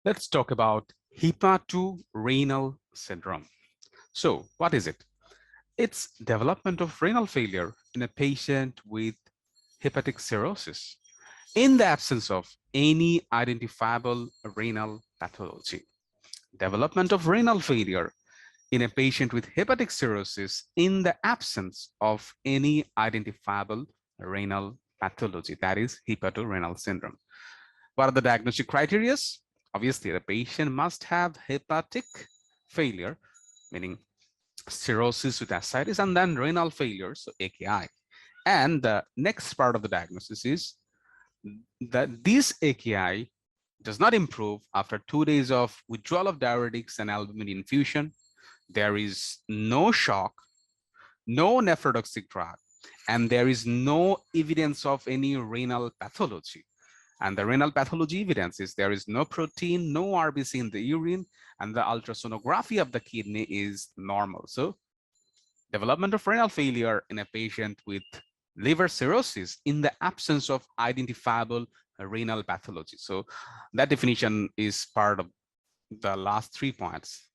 Let's talk about hepatorenal syndrome. So what is it? It's development of renal failure in a patient with hepatic cirrhosis in the absence of any identifiable renal pathology. Development of renal failure in a patient with hepatic cirrhosis in the absence of any identifiable renal pathology, that is hepatorenal syndrome. What are the diagnostic criteria? Obviously, the patient must have hepatic failure, meaning cirrhosis with ascites, and then renal failure, so AKI. And the next part of the diagnosis is that this AKI does not improve after 2 days of withdrawal of diuretics and albumin infusion. There is no shock, no nephrotoxic drug, and there is no evidence of any renal pathology. And the renal pathology evidence is there is no protein, no RBC in the urine, and the ultrasonography of the kidney is normal. So development of renal failure in a patient with liver cirrhosis in the absence of identifiable renal pathology. So that definition is part of the last 3 points.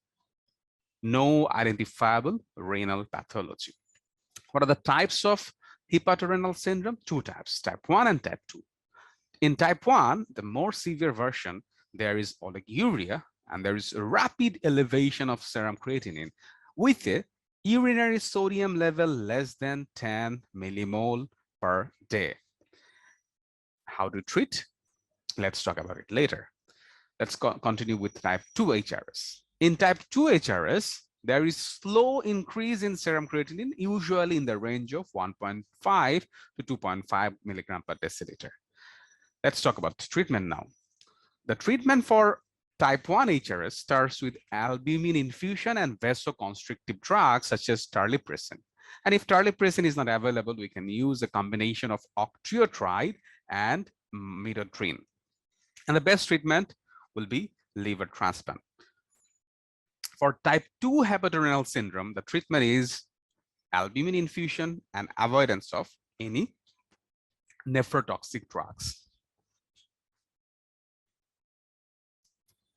No identifiable renal pathology. What are the types of hepatorenal syndrome? 2 types, type 1 and type 2. In type 1, the more severe version, there is oliguria and there is a rapid elevation of serum creatinine with a urinary sodium level less than 10 millimole per day. How to treat? Let's talk about it later. Let's continue with type 2 HRS. In type 2 HRS, there is slow increase in serum creatinine, usually in the range of 1.5 to 2.5 milligram per deciliter. Let's talk about treatment now. The treatment for type 1 HRS starts with albumin infusion and vasoconstrictive drugs such as terlipressin. And if terlipressin is not available, we can use a combination of octreotide and midodrine. And the best treatment will be liver transplant. For type 2 hepatorenal syndrome, the treatment is albumin infusion and avoidance of any nephrotoxic drugs.